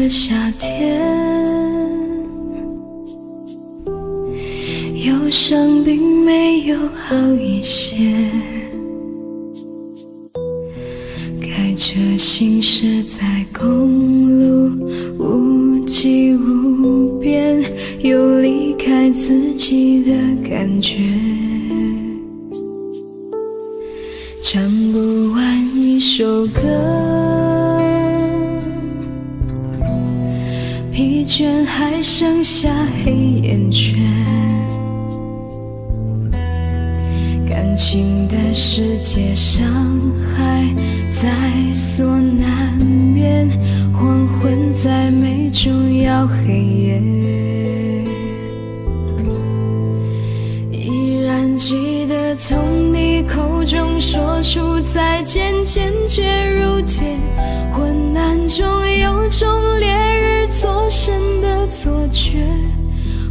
夏天，忧伤并没有好一些，开车行驶在公路，无际无边，有离开自己的感觉，唱不完一首歌，疲倦还剩下黑眼圈，感情的世界伤害在所难免，黄昏再美终要黑夜，依然记得从你口中说出再见，坚决如铁，昏暗中有种烈日灼身的错觉，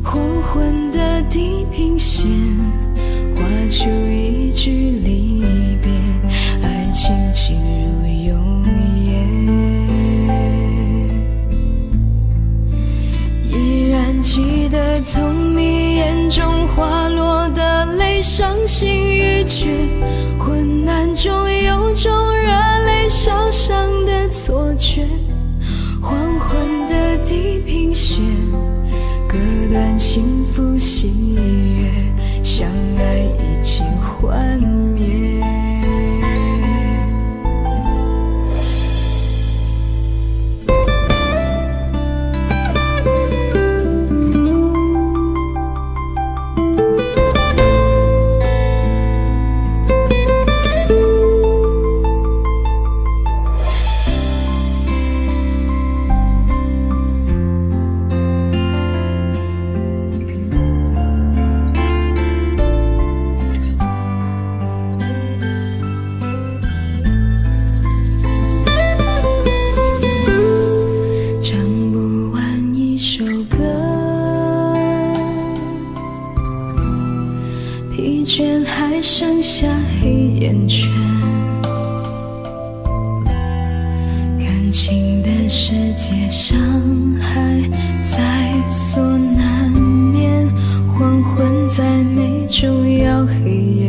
黄昏的地平线画出一句离别，爱情进入永夜，依然记得从你眼中滑落的泪，伤心欲绝，昏暗中有种热泪烧伤的错觉，黄昏的地平线割断幸福喜悦，相爱已经幻灭。疲倦还剩下黑眼圈，感情的世界伤害在所难免，黄昏再美终要黑夜，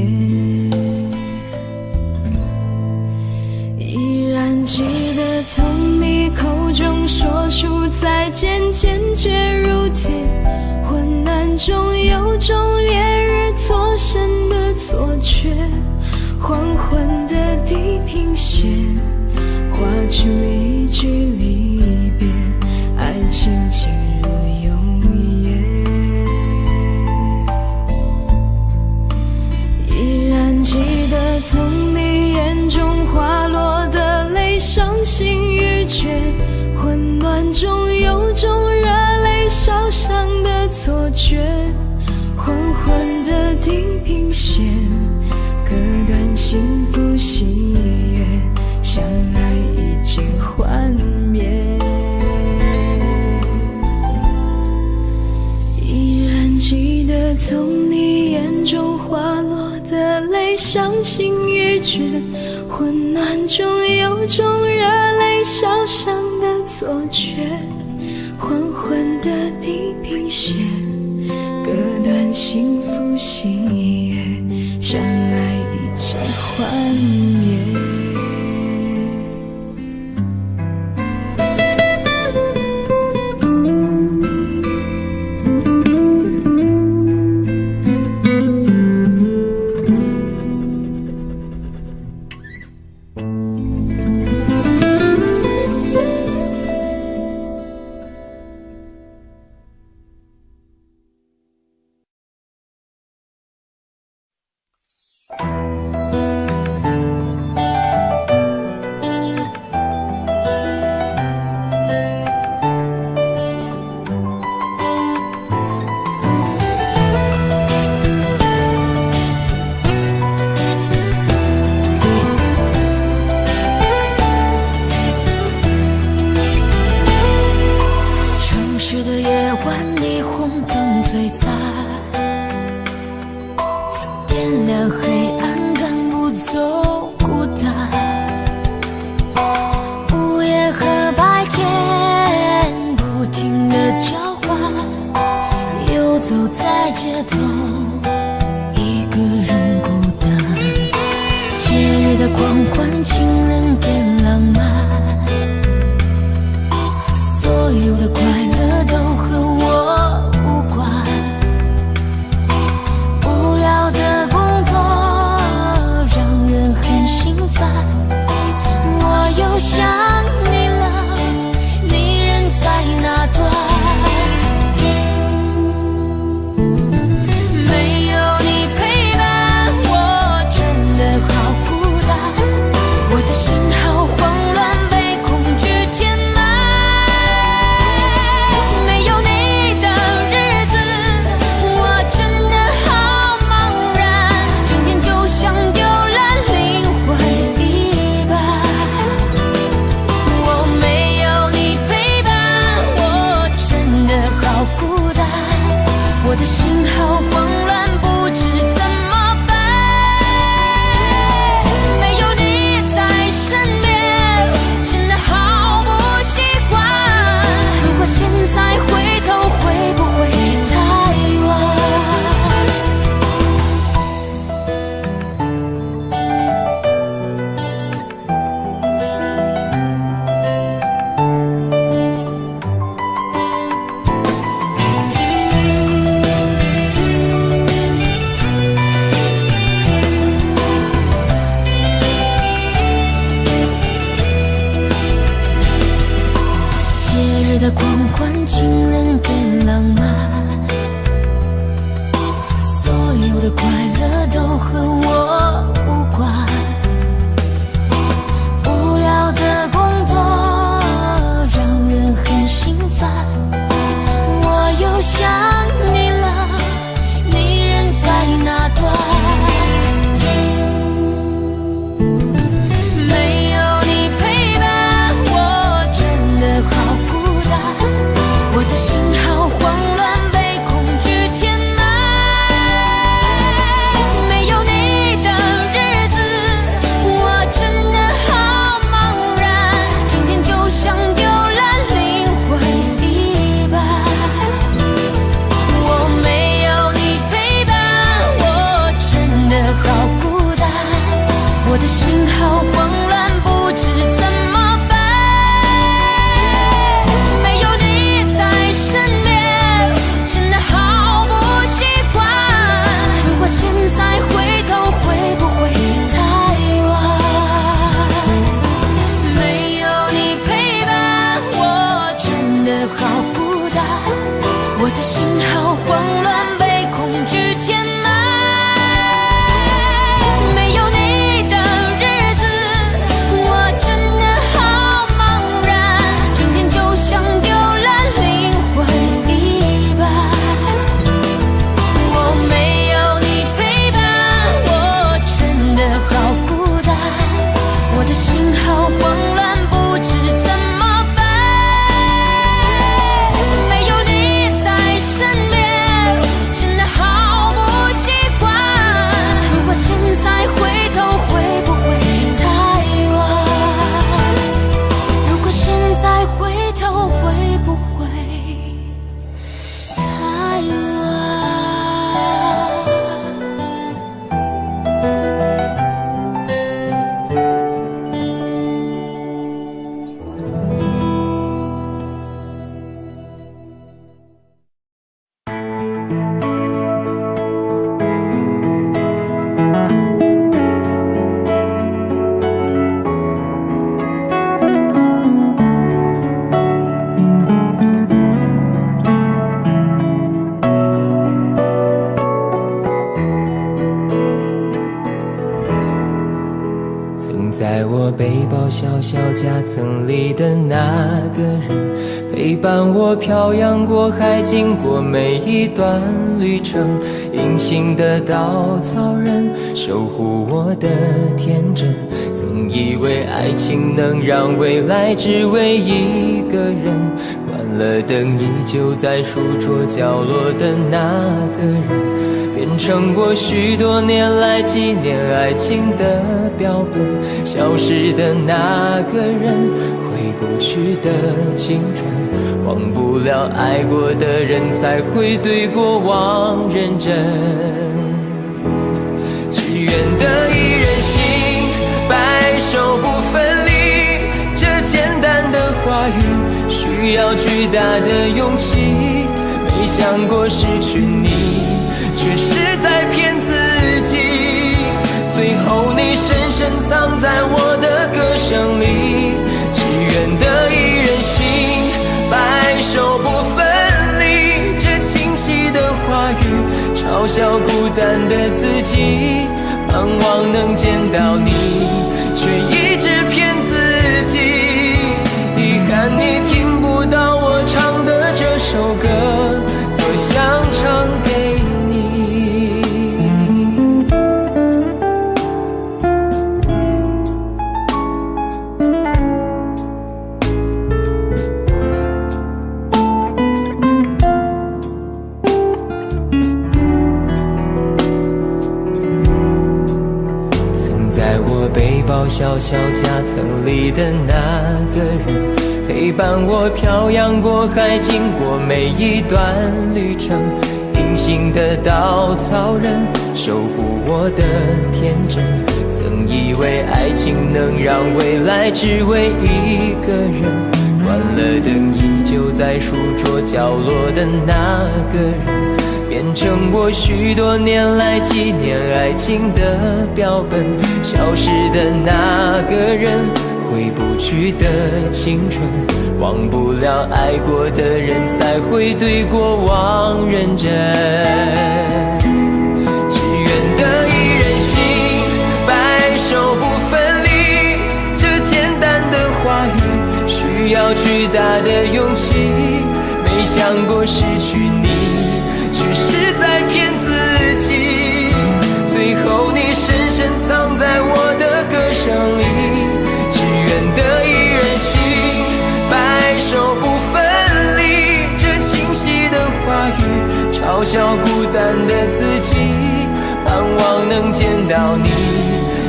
依然记得从你口中说出再见，坚决如铁，昏暗中有种烈日灼身的错觉，黄昏的地平线画出一句离别，爱情进入永夜，依然记得从你眼中滑落的泪，伤心欲绝，混乱中有种热泪烧伤的错觉，黄昏的地平线割断幸福喜悦，相爱已经幻灭，依然记得从你眼中滑落的泪，伤心欲绝，昏暗中有种热泪烧伤的错觉，黄昏的地平线割断幸福喜悦，相爱已经幻灭。晚霓虹灯璀璨，点亮黑暗，赶不走孤单。午夜和白天不停地交换，游走在街头，一个人孤单。节日的狂欢，情人变浪漫，所有的快乐都和我无关。无聊的工作让人很心烦，我又想你了，你人在哪端？没有你陪伴，我真的好孤单，我的心好慌乱，被恐惧填满。没有你的日子，我真的好茫然，整天就像丢了灵魂一般。我没有你陪伴，我真的好孤单，我的心好慌乱，不知怎么办。没有你在身边，真的好不习惯。如果现在回头，会不会太晚？节日的狂欢，情人更浪漫，所有的快乐都和我无关。无聊的工作让人很心烦，我又想你了，你人在哪端？没有你陪伴，我真的好孤单，我的心好慌乱，被恐惧填满。没有你的日子，我真的好茫然，整天就像丢了灵魂一般。我没有你陪伴，我真的好孤单，我的心好慌乱，不知怎么办。没有你在身边，真的好不习惯。如果现在回头，会不会太晚？没有你陪伴，我真的好孤单，我的心好慌乱，被恐惧填满。没有你的日子，我真的好茫然，整天就像丢了灵魂一般。我没有你陪伴，我真的好孤单，我的心好慌乱，不知怎么办。没有你在身边，真的好不习惯。如果现在回头，会不会太晚？如果现在回头，会不会太晚？曾在我背包小小夹层里的那个人，陪伴我漂洋过海，经过每一段旅程。隐形的稻草人，守护我的天真。曾以为爱情能让未来只为一个人，了灯，依旧在书桌角落的那个人，变成我许多年来纪念爱情的标本。消失的那个人，回不去的青春，忘不了爱过的人，才会对过往认真。只愿得一人心，白首不分离，这简单的话语需要巨大的勇气。没想过失去你，却是在骗自己。最后你深深藏在我的歌声里，只愿得一人心，白首不分离。这清晰的话语嘲笑孤单的自己，盼望能见到你，却一直骗自己。遗憾你听不到我唱的这首歌，多想唱给你。曾在我背包小小夹层里的那个人，陪伴我漂洋过海，经过每一段旅程。隐形的稻草人，守护我的天真。曾以为爱情能让未来只为一个人，关了灯，依旧在书桌角落的那个人，变成我许多年来纪念爱情的标本。消失的那个人，回不去的青春，忘不了爱过的人，才会对过往认真。只愿得一人心，白首不分离。这简单的话语需要巨大的勇气。没想过失去你，却是在骗自己。最后你深深藏在我的歌声里，只愿得一人心，白首不分离。这清晰的话语嘲笑孤单的自己，盼望能见到你，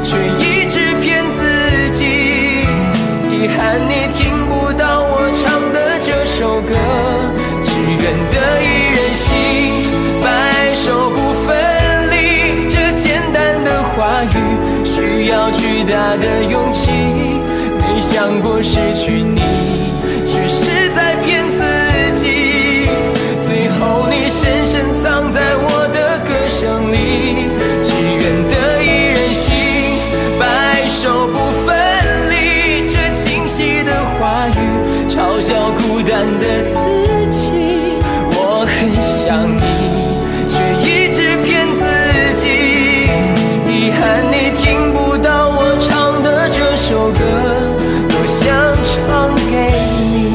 却一直骗自己。遗憾你听不到我唱的这首歌，只愿得一人心，白首不分离。这简单的话语需要巨大的勇气。没想过失去你，却是在骗自己。最后你深深藏在我的歌声里，只愿得一人心，白首不分离。这清晰的话语嘲笑孤单的自己。我很想你，却一直骗自己。遗憾你听不到我唱的这首歌，我想唱给你。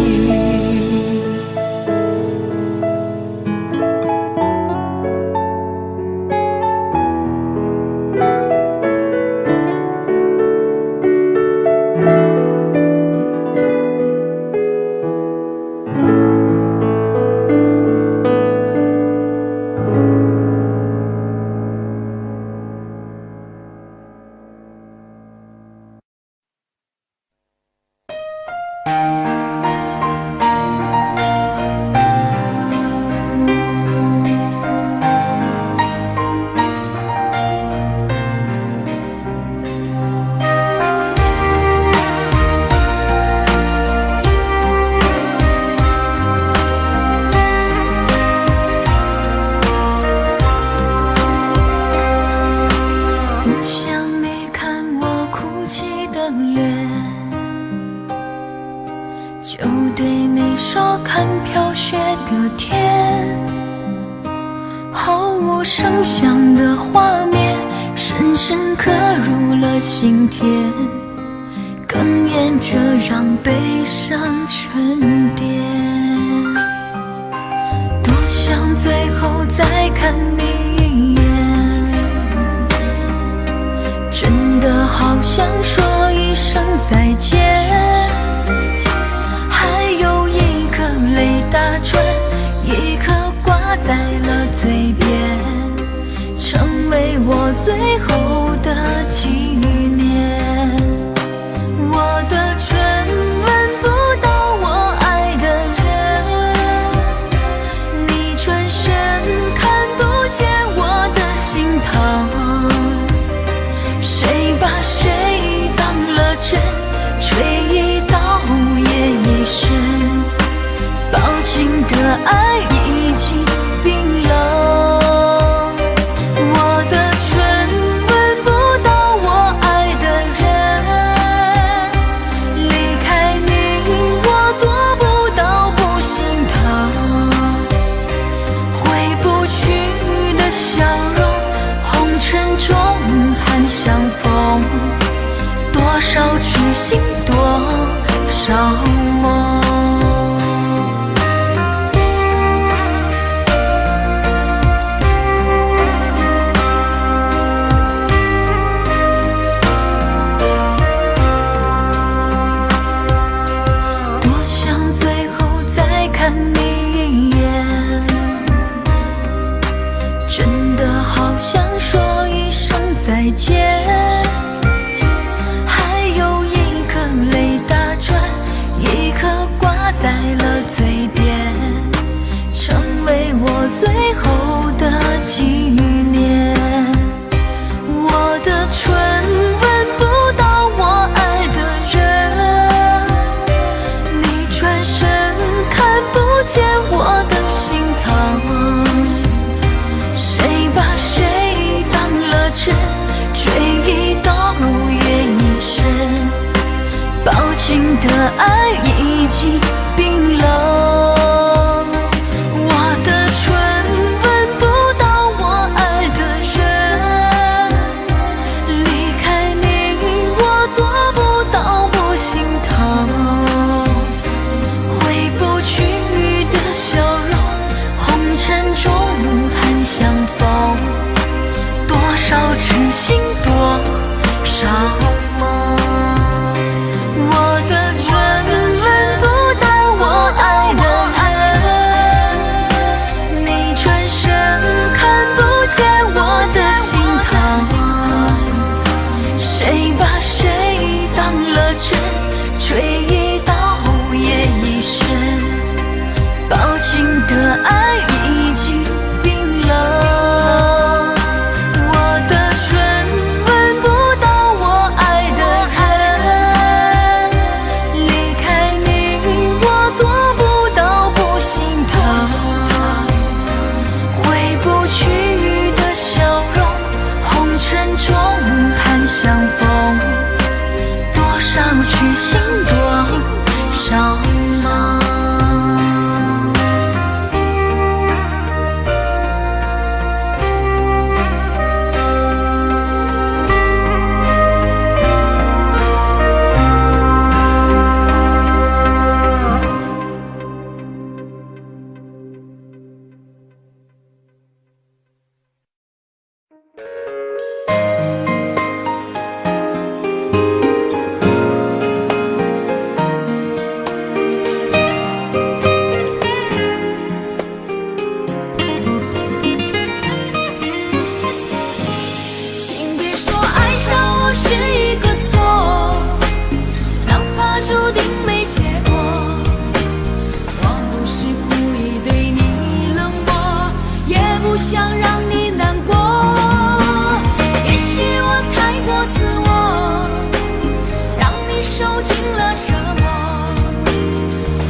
声响的画面深深刻入了心田，哽咽着让悲伤沉淀。多想最后再看你一眼，真的好想说一声再见，还有一颗泪泪打转，一颗挂在了嘴边，成为我最后的纪念。我的唇吻不到我爱的人，你转身看不见我的心疼，谁把谁当了真，吹一刀也一生，薄情的爱已经冰冷。我的唇吻不到我爱的人，离开你我做不到不心疼，回不去的笑容，红尘中盼相逢，多少痴心多少梦。多想最后再看你一眼，真的好想说一声再见，还有一颗泪打转，一颗挂在了嘴边，成为我最后的纪念。我的唇吻不到我爱的人，你转身看不见我的心疼，谁把谁当了真，吹一刀也一生，薄情的爱已经冰冷。我的唇吻不到我爱的人，离开你我做不到不心疼，回不去的笑容，红尘中盼相逢，多少痴心多少梦。我的唇吻不到我爱的人，你转身看不见我的心疼，谁把谁当了真，吹一刀也一生，薄情的爱已经冰冷。我的唇吻不到我爱的人，离开你我做不到不心疼，回不去的笑容，红尘中盼相逢，多少痴心多少梦。请别说爱上我是一个错，哪怕注定没结果。我不是故意对你冷漠，也不想让你难过。也许我太过自我，让你受尽了折磨。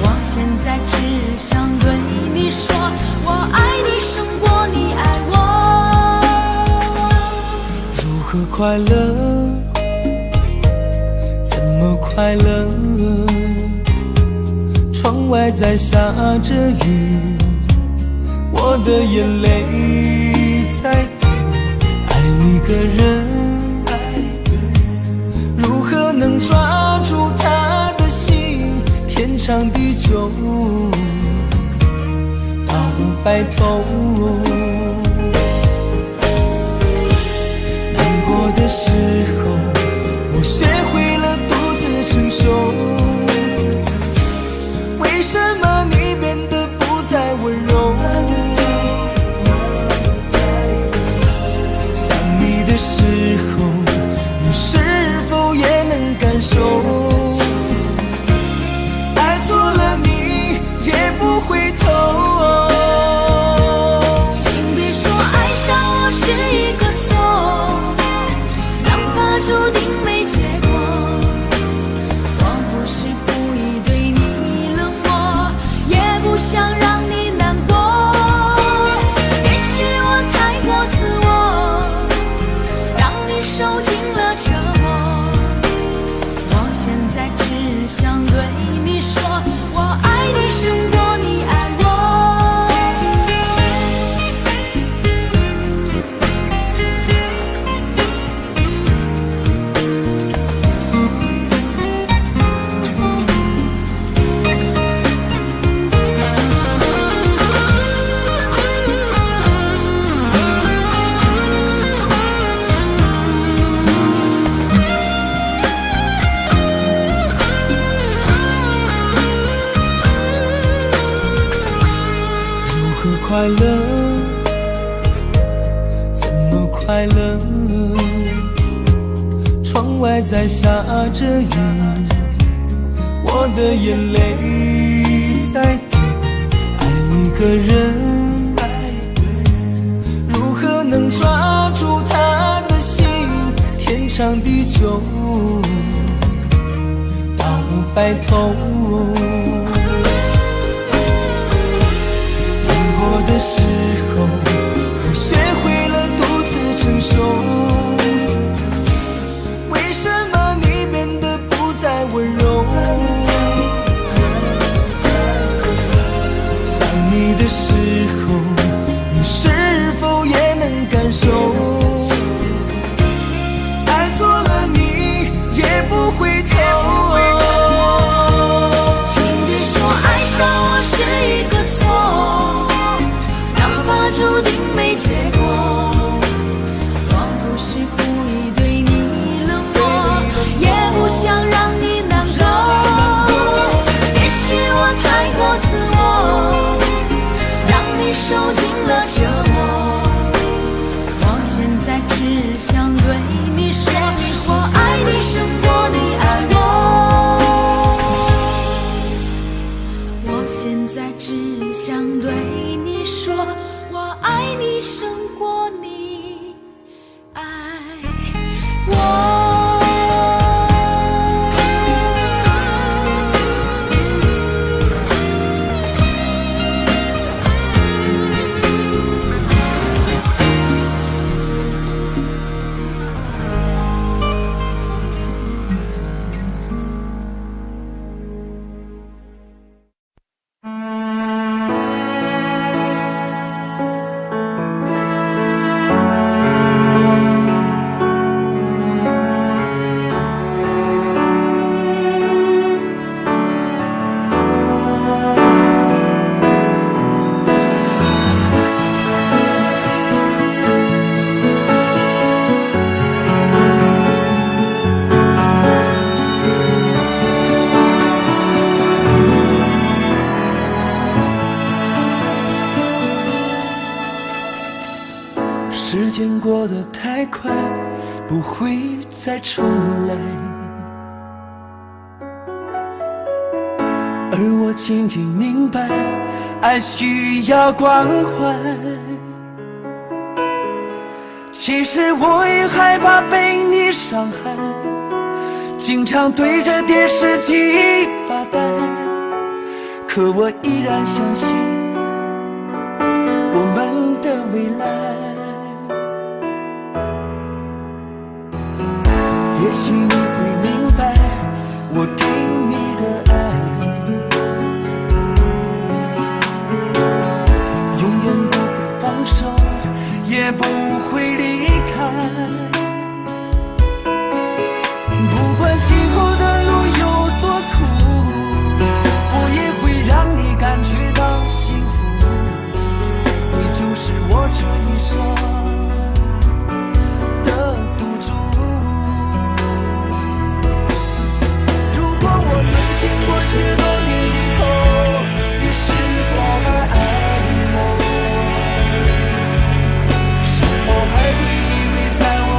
我现在只想对你说，我爱你胜过你爱我。如何快乐？怎么快乐？窗外在下着雨，我的眼泪在滴。爱一个人，如何能抓住他的心？天长地久，到白头。过的时候，我学会了独自承受。为什么你变得快乐，怎么快乐？窗外在下着雨，我的眼泪在滴。爱一个人，如何能抓住他的心？天长地久，到白头。难过的时候，我学会了独自承受。为什么你变得不再温柔？想你的时候，你是否也能感受？爱错了你也不回头。请别说爱上我是一个错，哪怕注定没结果。我不是故意对你冷漠，也不想让你难过。也许我太过自我，让你受尽了折磨。我现在只想对你说，我爱你胜过你爱我。我现在只想对你说，我爱你胜过你爱我。时间过得太快，不会再重来。而我渐渐明白，爱需要关怀。其实我也害怕被你伤害，经常对着电视机发呆。可我依然相信我们的未来。也许你会明白我对你的爱，永远不会放手，也不会离开。不管今后的路有多苦，我也会让你感觉到幸福。你就是我这一生经过许多年以后，你是否还爱我？是否还会依偎在我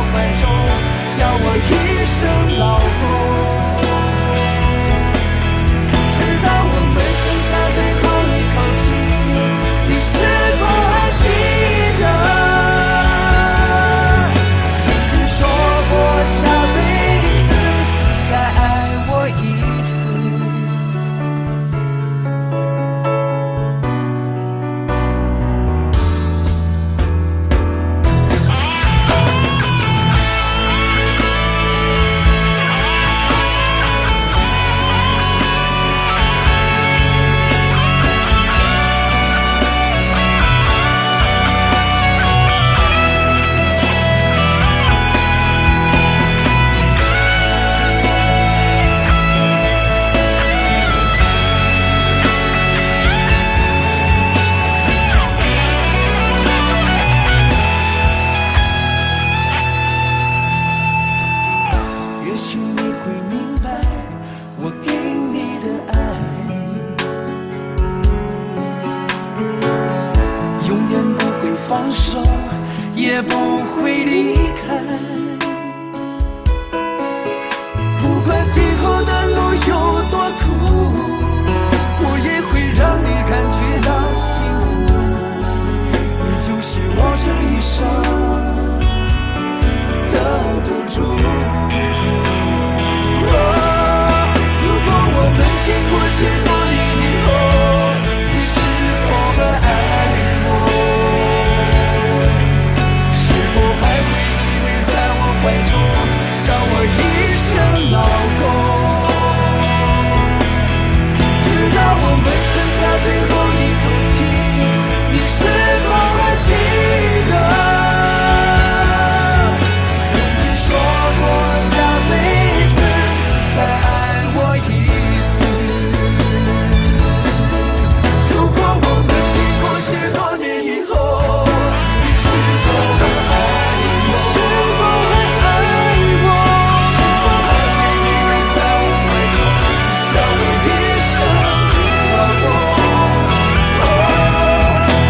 手，也不会离开。不管今后的路有多苦，我也会让你感觉到幸福。你就是我这一生的赌注。如果我们经过许多年以后，你是否还爱我？是否还会依偎在我怀中，叫我一声老公？直到我们剩下最后一口气，你是否还记得曾经说过下辈子再爱我一次？如果我们经过许多年以后，你是否还爱我？是否还爱我？是否还会依偎在我怀中，叫我一声老公？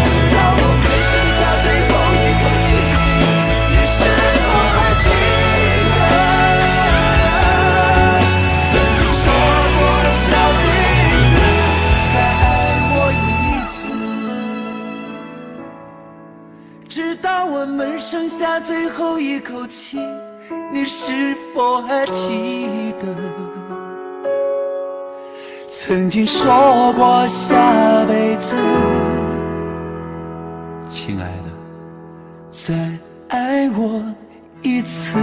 直到我们剩下最后一口气，你是否还记得曾经说过下辈子再爱我一次？直到我们剩下最后一口气，你是否还记得曾经说过下辈子，亲爱的，再爱我一次？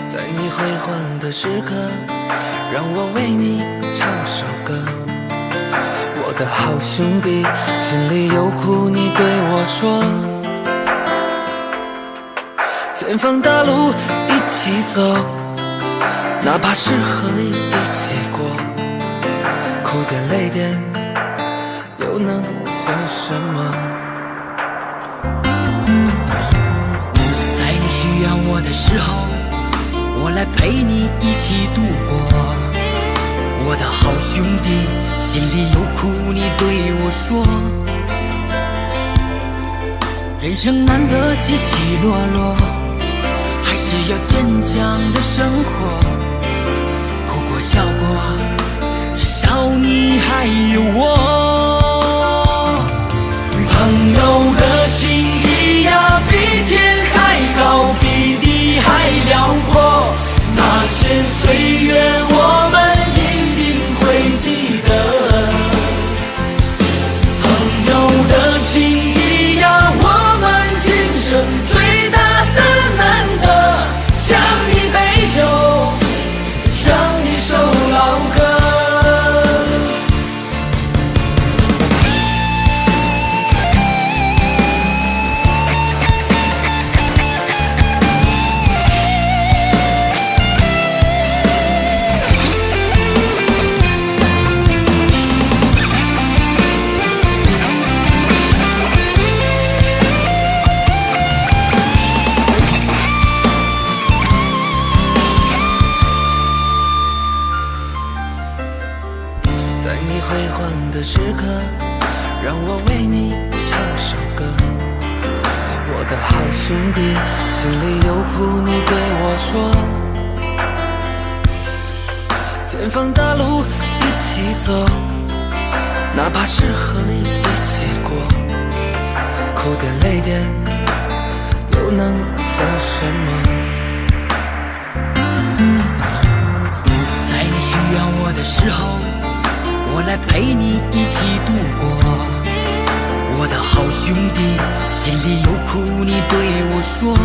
在你辉煌的时刻，让我为你唱首歌。我的好兄弟，心里有苦你对我说。前方大路一起走，哪怕是河一起过，哭点泪点又能算什么？在你需要我的时候，我来陪你一起度过。我的好兄弟，心里有苦你对我说。人生难得起起落落，还是要坚强的生活。哭过笑过，至少你还有我。朋友的情谊呀，比天还高，比地还辽阔。那些岁月我们一定会记得。朋友的情谊呀，我们今生最大的难得。像一杯酒，像一首老歌。时刻，让我为你唱首歌。我的好兄弟，心里有苦你对我说。前方大路一起走，哪怕是河一起过，哭点泪点又能算什么？在你需要我的时候，我来陪你一起度过。我的好兄弟，心里有苦你对我说。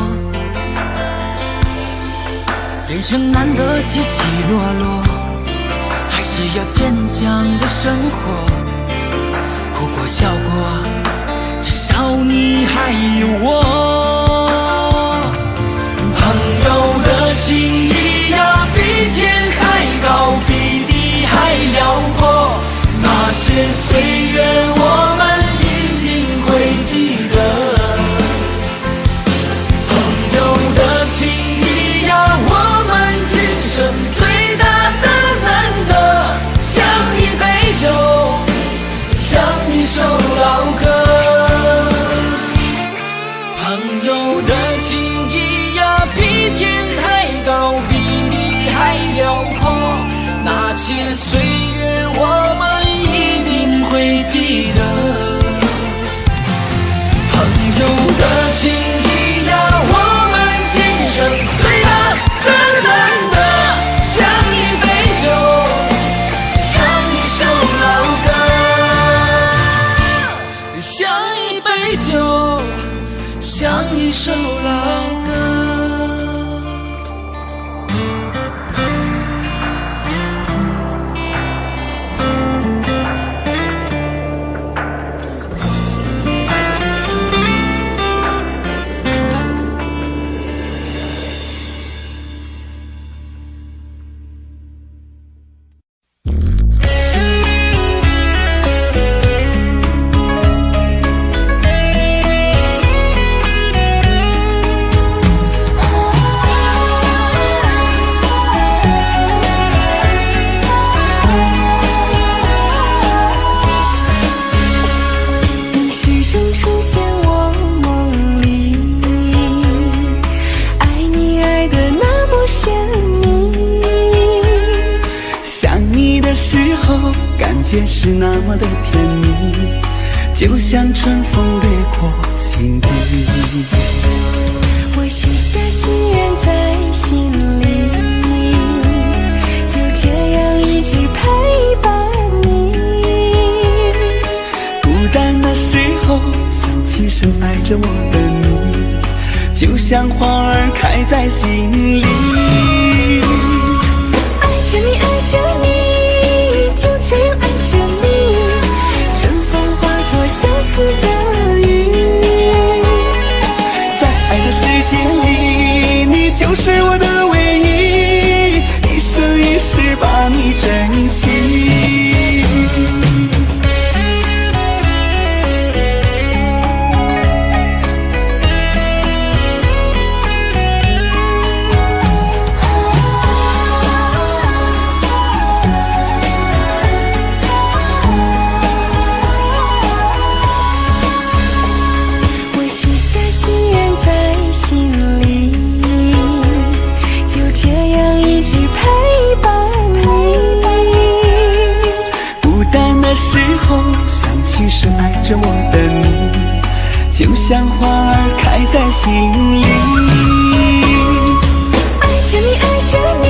人生难得起起落落，还是要坚强的生活。哭过笑过，至少你还有我。朋友的情谊呀，比天还高，比地还辽阔。那些岁月我们一定会记得。朋友的情谊呀，我们今生最大的难得。像一杯酒，像一首老歌。朋友的情谊呀，比天还高，比地还辽阔。那些岁月我们一定会记得。朋友的情谊呀，我们今生最大的难得。像一杯酒，像一首老歌。像一杯酒，像一首老歌。感觉是那么的甜蜜，就像春风掠过心底。我许下心愿在心里，就这样一直陪伴你。孤单的时候想起深爱着我的你，就像花儿开在心里。爱着你，爱着你，就这样爱着你，春风化作相思的雨。在爱的世界里，你就是我的唯一，一生一世把你珍惜。时候想起深爱着我的你，就像花儿开在心里。爱着你，爱着你，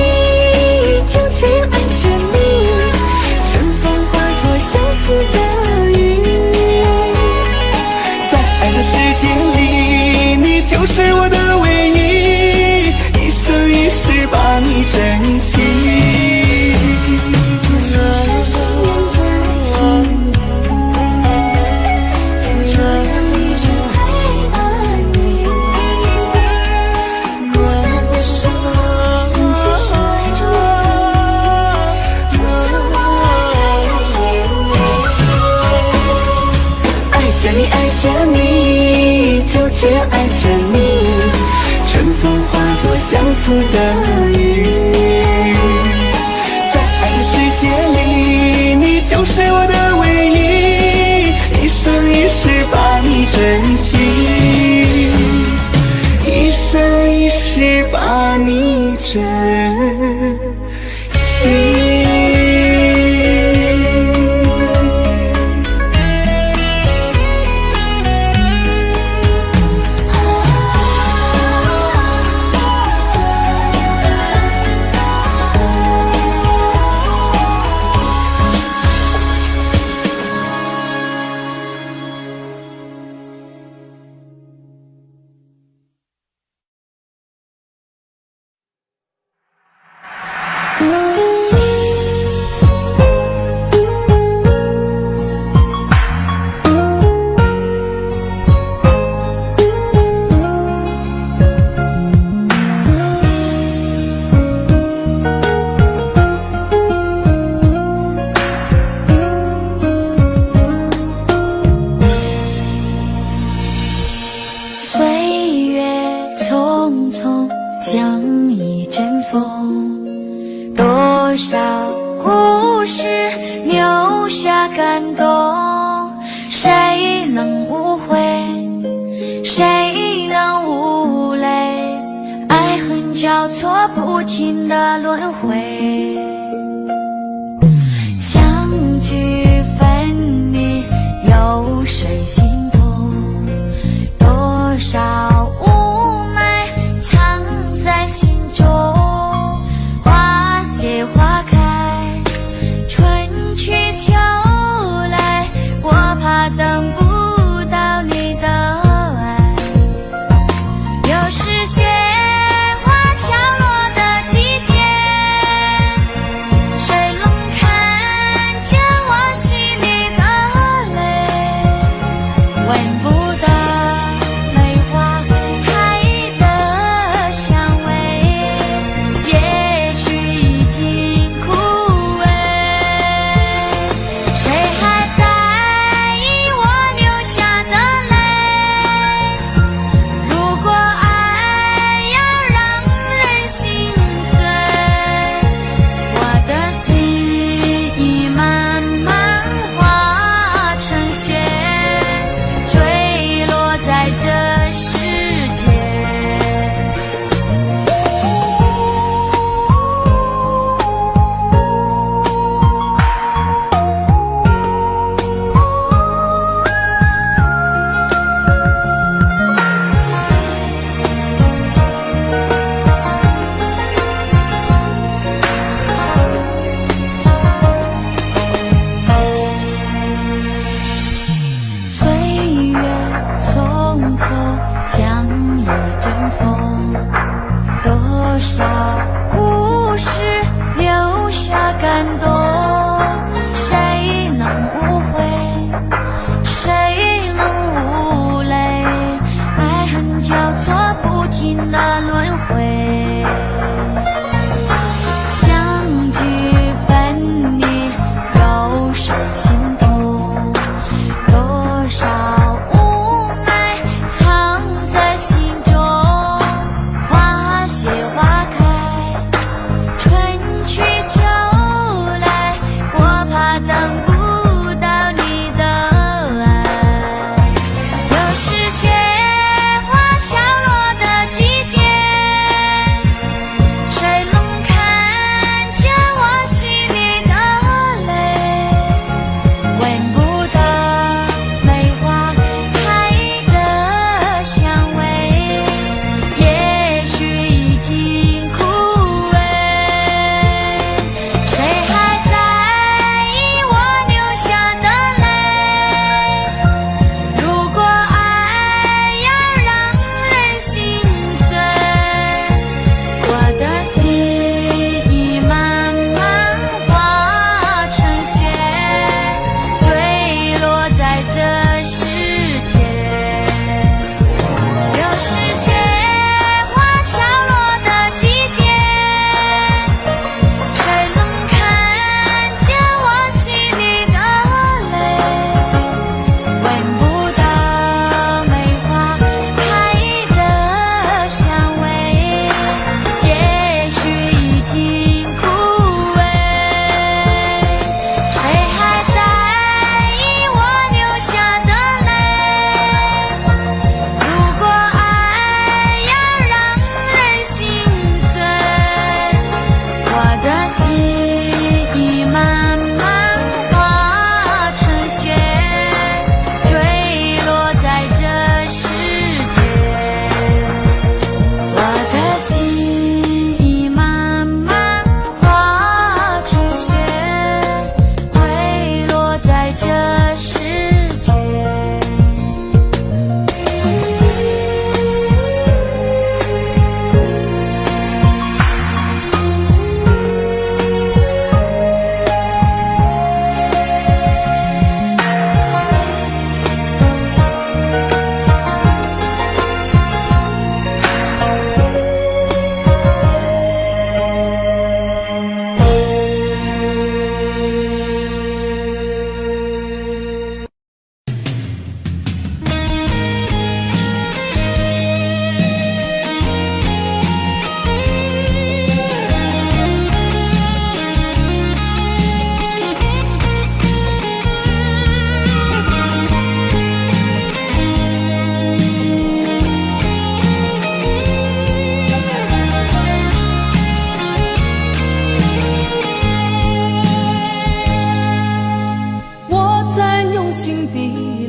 就这样爱着你，春风化作相思的雨。在爱的世界里，你就是我的唯一，一生一世把你珍惜。少故事留下感动，谁能无悔，谁能无泪，爱恨交错不停的轮回，相聚分离有谁心痛，多少无奈藏在心中，花谢花开，春去秋来，我怕等不到你的爱。又是雪花飘落的季节，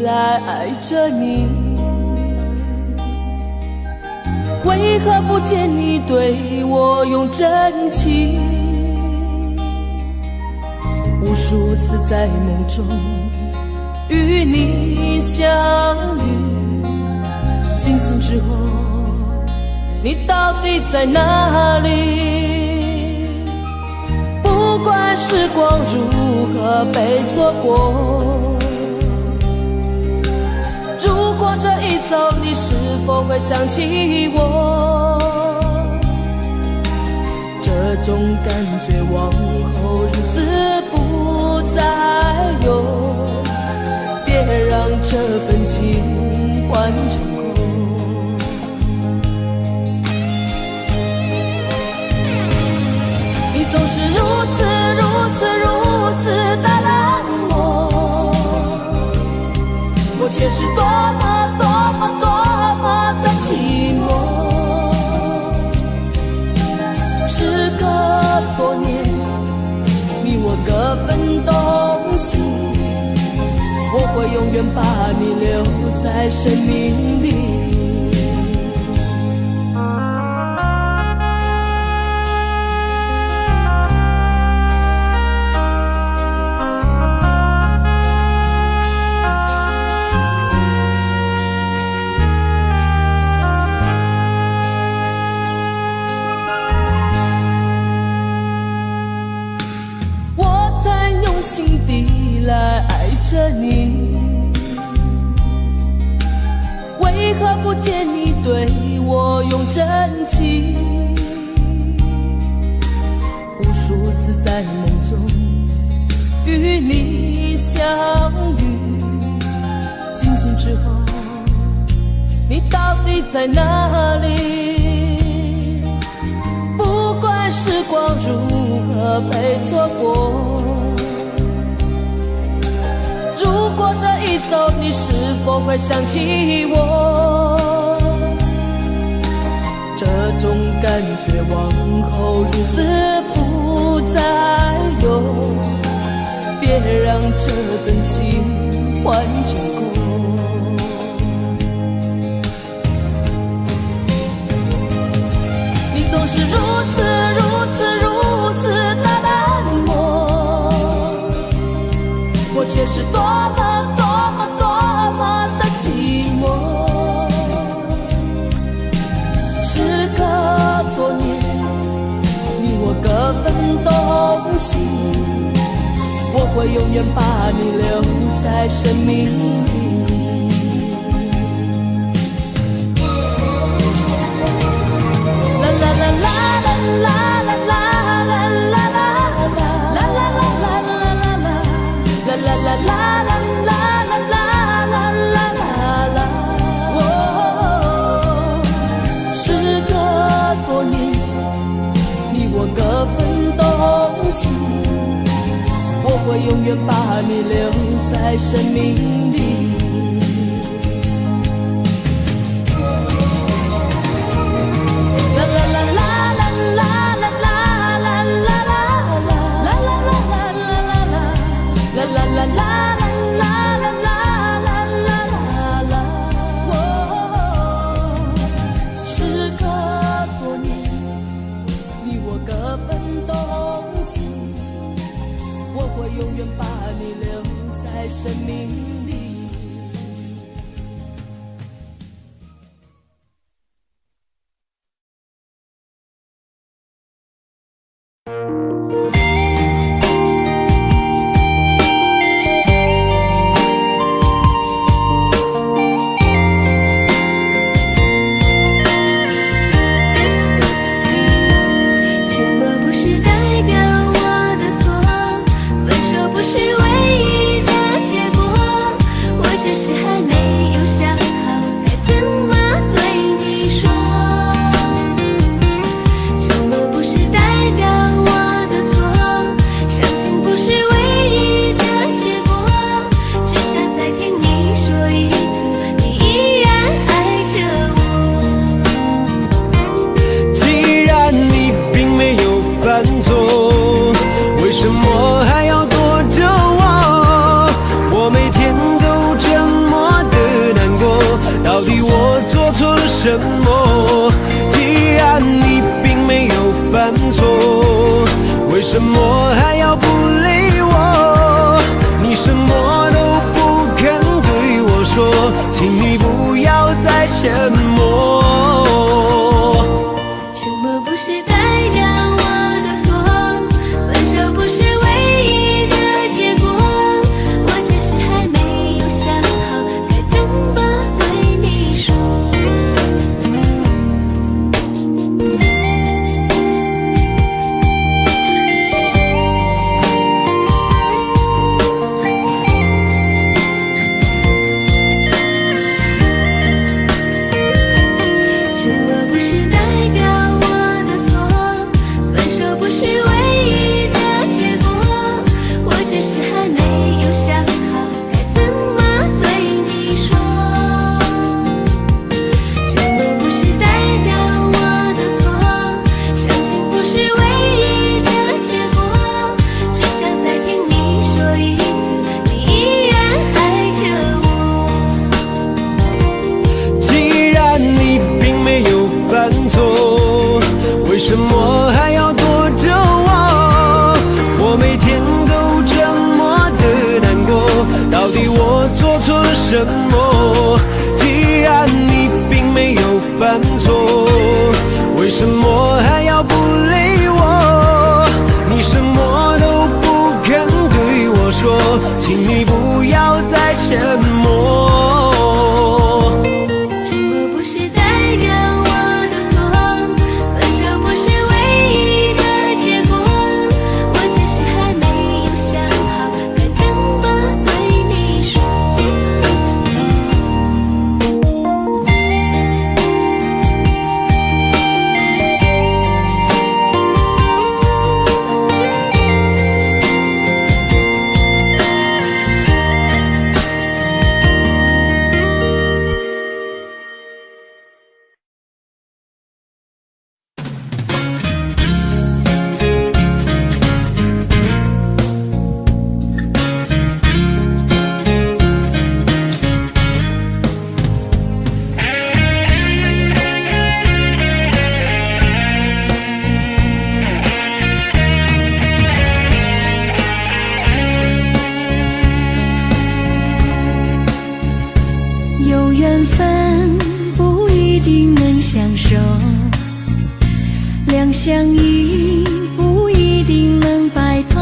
来爱着你，为何不见你对我用真情？无数次在梦中与你相遇，惊醒之后你到底在哪里？不管时光如何被错过，如果这一走你是否会想起我？这种感觉往后日子不再有，别让这份情换成空。你总是如此的冷漠，我却是多么的寂寞。时隔多年，你我各分东西，我会永远把你留在生命里。心底来爱着你，为何不见你对我用真情？无数次在梦中与你相遇，惊醒之后你到底在哪里？不管时光如何被错过，如果这一走你是否会想起我？这种感觉往后日子不再有，别让这份情换成空。你总是如此的冷漠，我却是多么的寂寞。时隔多年，你我各分东西，我会永远把你留在生命里。啦啦啦啦啦啦啦啦。我会永远把你留在生命里。啦啦啦啦啦啦啦啦啦啦啦啦啦啦啦啦时隔多年，你我各分东西，我会永远把你留在生命里。分手不是唯一的结果，什么还要不理我？你什么都不肯对我说，请你不要再沉默。沉默不是代表我的错，分手不是唯一的结果，我只是还没有想好该怎么对你说。为什么还要躲着我？我每天都这么的难过，到底我做错了什么？既然你并没有犯错，为什么还要不理我？你什么都不肯对我说，请你不要再沉默。有缘分不一定能相守，两相依不一定能白头。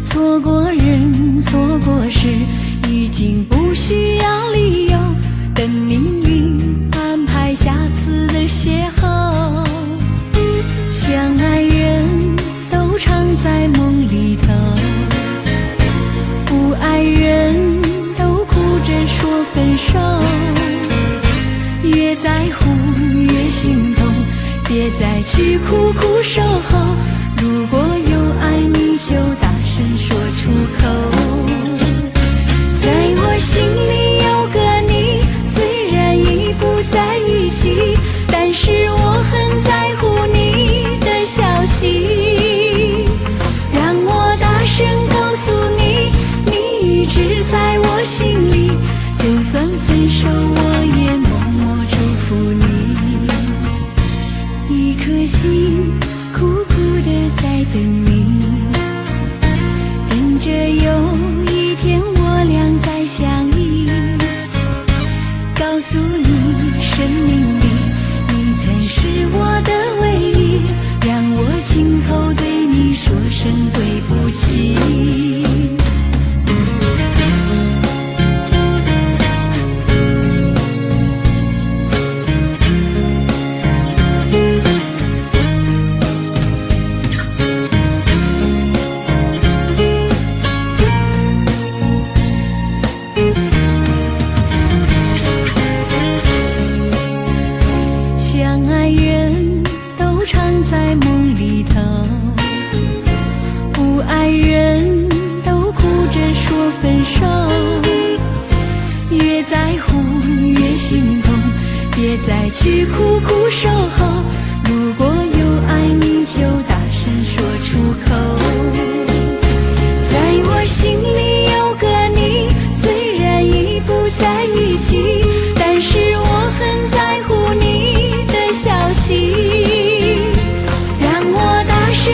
错过人，错过事，已经不需要理由，等命运安排下次的邂逅。相爱人都常在梦里头，不爱人说分手，越在乎越心痛，别再去苦苦守候。如果有爱你就大声说出口。在我心里有个你，虽然已不在一起，但是我很在乎你的消息。让我大声告诉你，你一直在我心里，就算分手我也默默祝福你。一颗心苦苦的在等你，等着有一天我俩再相依。告诉你生命里你曾是我的唯一，让我亲口对你说声对不起。别再去苦苦守候，如果有爱你就大声说出口。在我心里有个你，虽然已不在一起，但是我很在乎你的消息。让我大声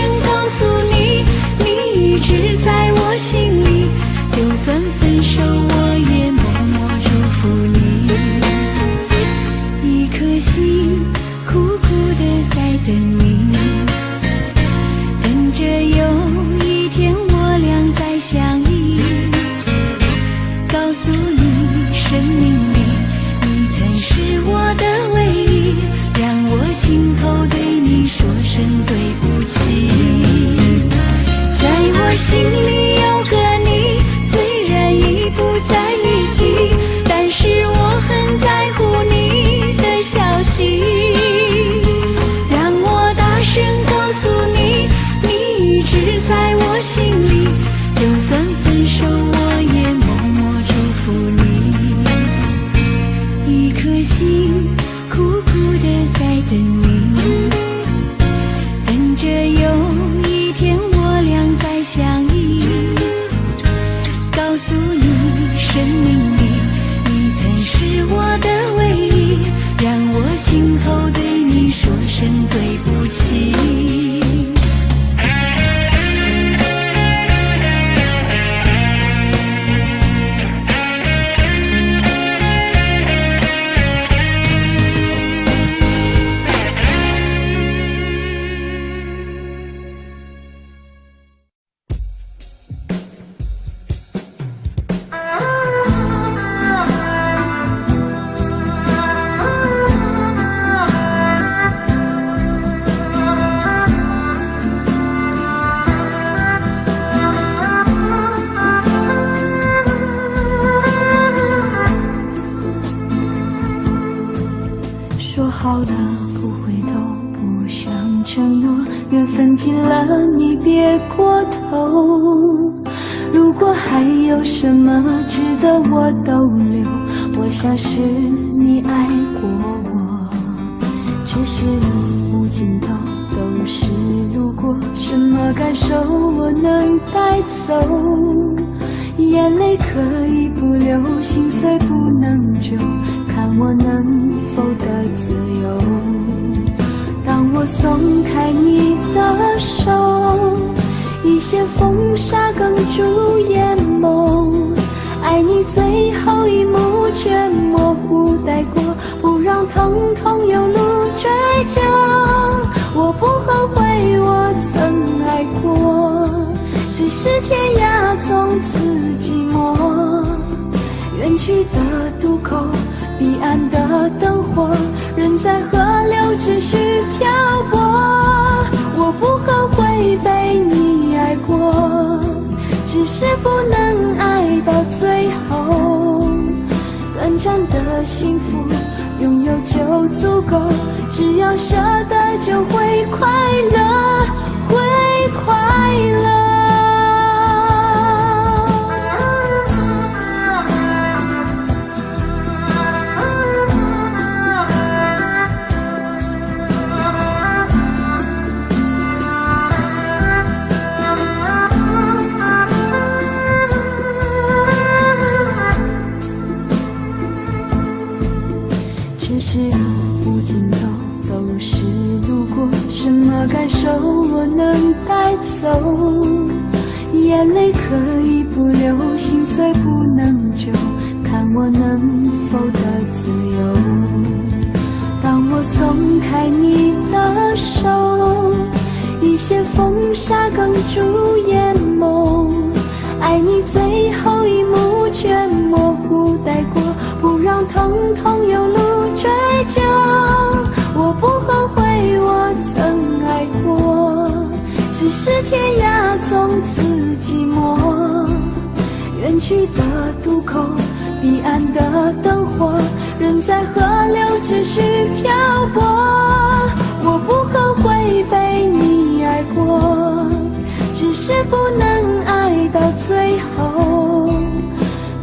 看尽了你别过头。如果还有什么值得我逗留，我想是你爱过我。只是路无尽头，都是路过，什么感受我能带走？眼泪可以不流，心碎不能救，看我能否得自由。当我松开你的手，一些风沙哽住眼眸，爱你最后一幕却模糊带过，不让疼痛有路追究。我不后悔我曾爱过，只是天涯从此寂寞。远去的渡口，彼岸的灯火，人在河流只需漂泊。我不后悔被你爱过，只是不能爱到最后。短暂的幸福拥有就足够，只要舍得就会快乐，会快乐。只是路无尽头，都是路过，什么感受我能带走？眼泪可以不流，心碎不能救，看我能否得自由。当我松开你的手，一些风沙哽住眼眸，爱你最后一幕却模糊带过，不让疼痛有路追究。我不后悔我曾爱过，只是天涯从此寂寞。远去的渡口，彼岸的灯火，人在河流只需漂泊。我不后悔被你爱过，只是不能爱到最后。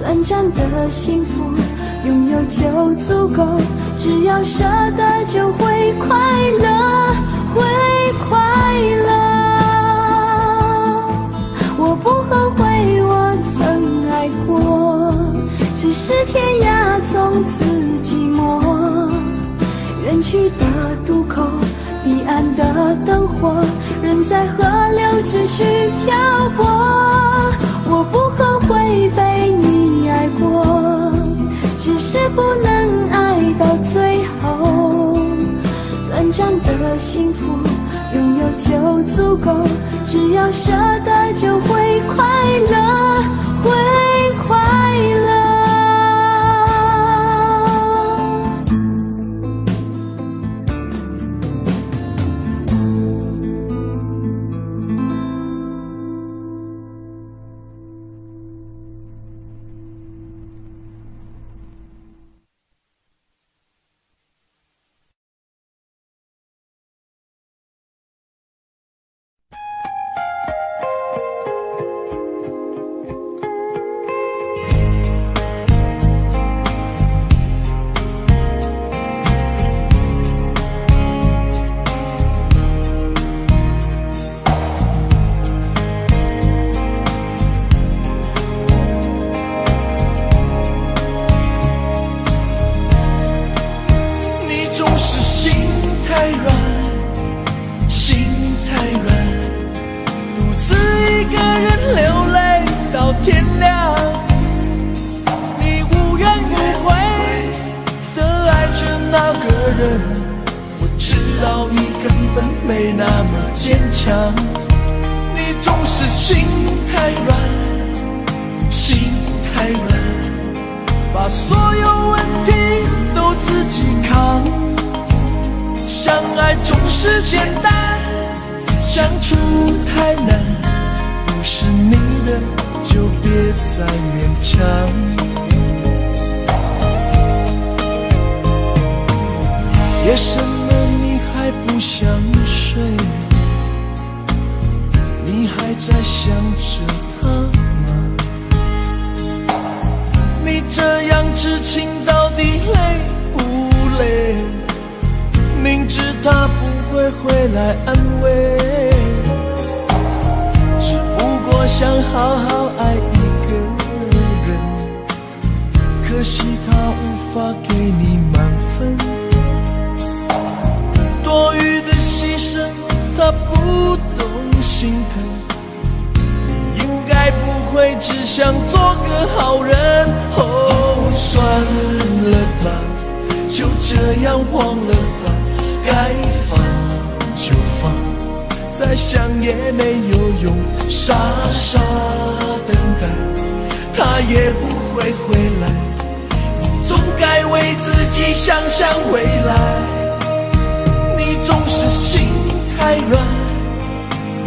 短暂的幸福拥有就足够，只要舍得就会快乐，会快乐。我不后悔我曾爱过，只是天涯从此寂寞。远去的渡口，彼岸的灯火，人在河流只需漂泊。我不后悔被你爱过，只是不能爱到最后。短暂的幸福拥有就足够，只要舍得就会快乐，会快乐。我知道你根本没那么坚强，你总是心太软，心太软，把所有问题都自己扛。相爱总是简单，相处太难，不是你的就别再勉强。夜深了你还不想睡，在想着他吗？你这样痴情到底累不累？明知他不会回来安慰，只不过想好好爱一个人，可惜他无法给你满分，多余的牺牲他不懂心疼，你应该不会只想做个好人。哦，算了吧，就这样忘了吧，该放就放，再想也没有用，傻傻等待，他也不会回来，你总该为自己想想未来。你总是心太软，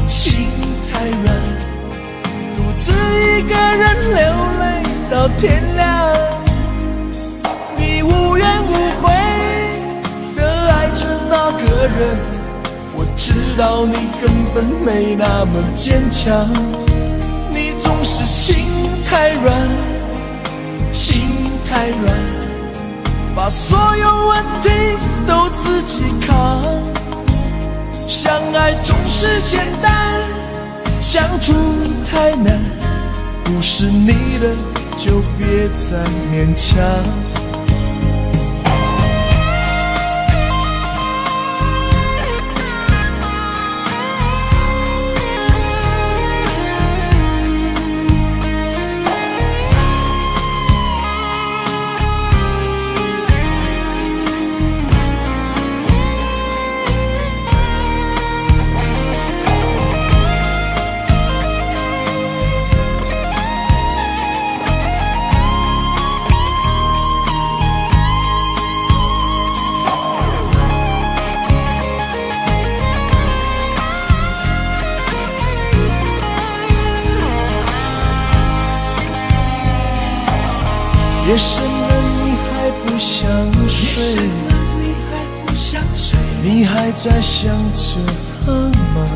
心太软，独自一个人流泪到天亮，你无怨无悔地爱着那个人，我知道你根本没那么坚强，你总是心太软，心太软，把所有问题都自己扛，相爱总是简单，相处太难，不是你的就别再勉强。夜深了你还不想睡，你还在想着他吗？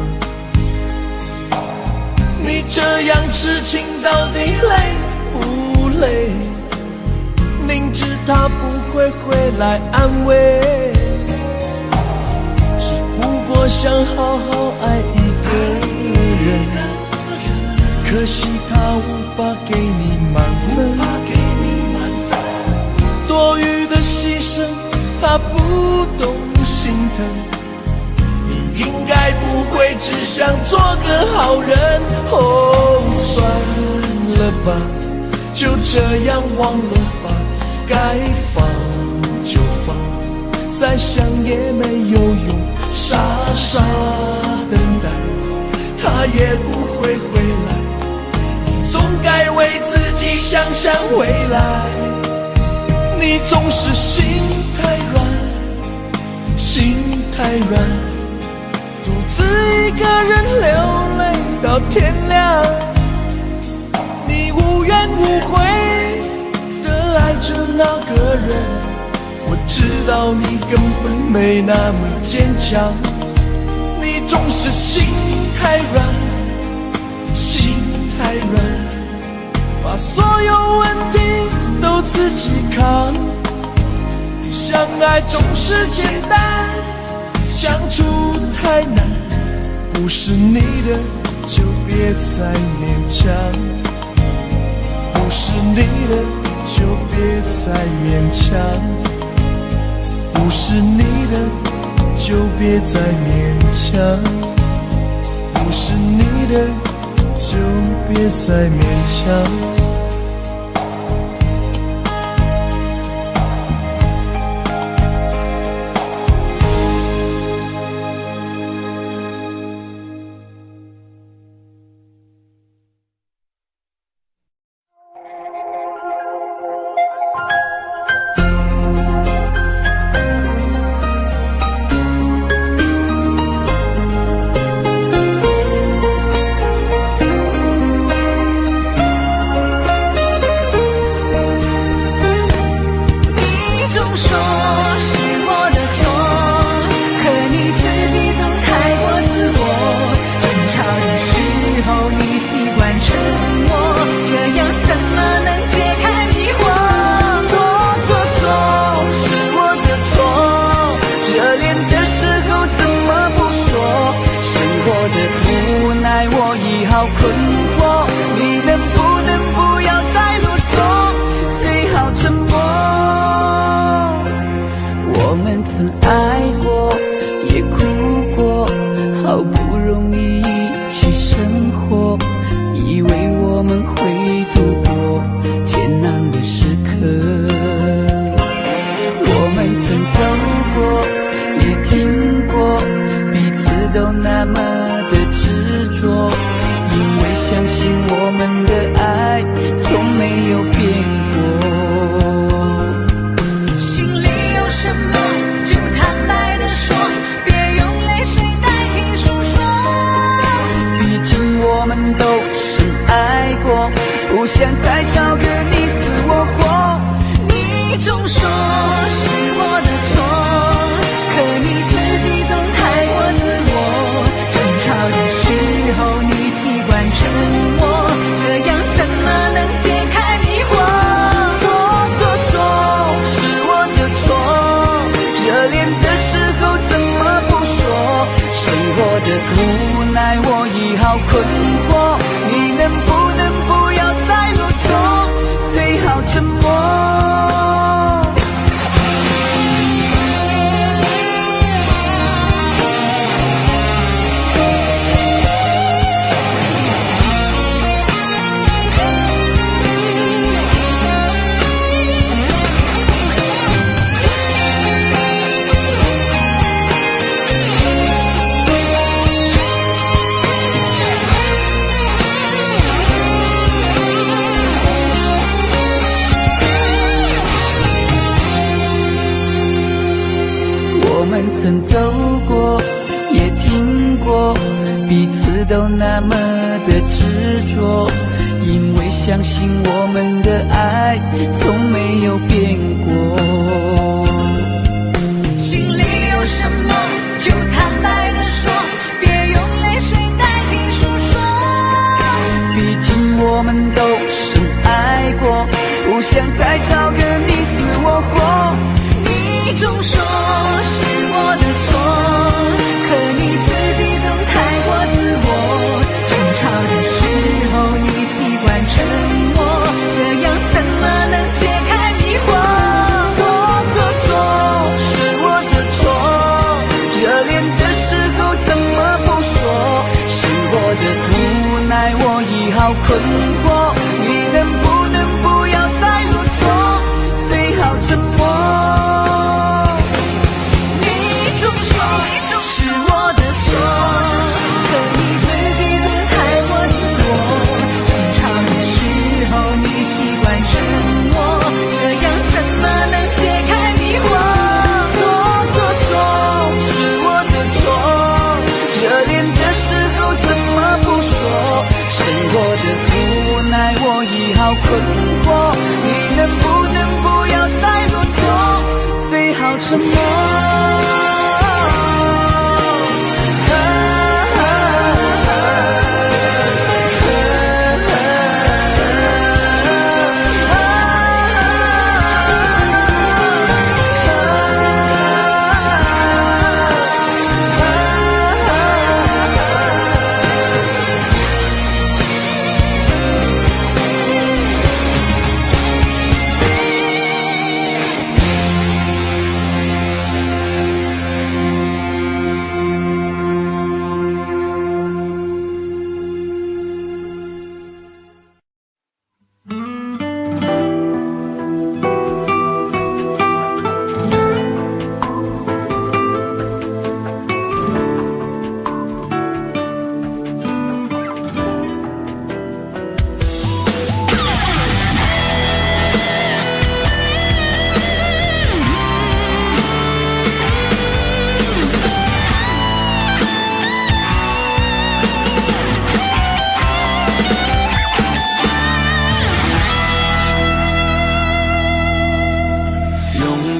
你这样痴情到底累不累？明知他不会回来安慰，只不过想好好爱一个人，可惜他无法给你满分，多余的牺牲他不懂心疼，你应该不会只想做个好人。哦，算了吧，就这样忘了吧，该放就放，再想也没有用，傻傻等待，他也不会回来，你总该为自己想想未来。你总是心太软，心太软，独自一个人流泪到天亮，你无怨无悔地爱着那个人，我知道你根本没那么坚强，你总是心太软，心太软，把所有问题都自己扛，相爱总是简单，相处太难，不是你的就别再勉强，不是你的就别再勉强，不是你的就别再勉强，不是你的就别再勉强。想再找个你死我活。你总说是我的错，可你自己总太过自我。争吵的时候你习惯沉默，这样怎么能解开迷惑？错是我的错，热恋的时候怎么不说？生活的无奈我已好困惑，你能不能不要再啰嗦，最好沉默。曾走过，也听过，彼此都那么的执着，因为相信我们的爱从没有变过。心里有什么就坦白地说，别用泪水代替诉说。毕竟我们都深爱过，不想再找个你死我活。你总说是我的错，可你自己总太过自我。争吵的时候你习惯沉默，这样怎么能解开迷惑？错是我的错，热恋的时候怎么不说？生活的无奈我已好困惑，你能不能不要再啰嗦，最好沉默。是我的错，可你自己总太过自我。争吵的时候你习惯沉默，这样怎么能解开迷惑？错是我的错，热恋的时候怎么不说？生活的无奈我已好困惑，你能不能不要再啰嗦，最好沉默。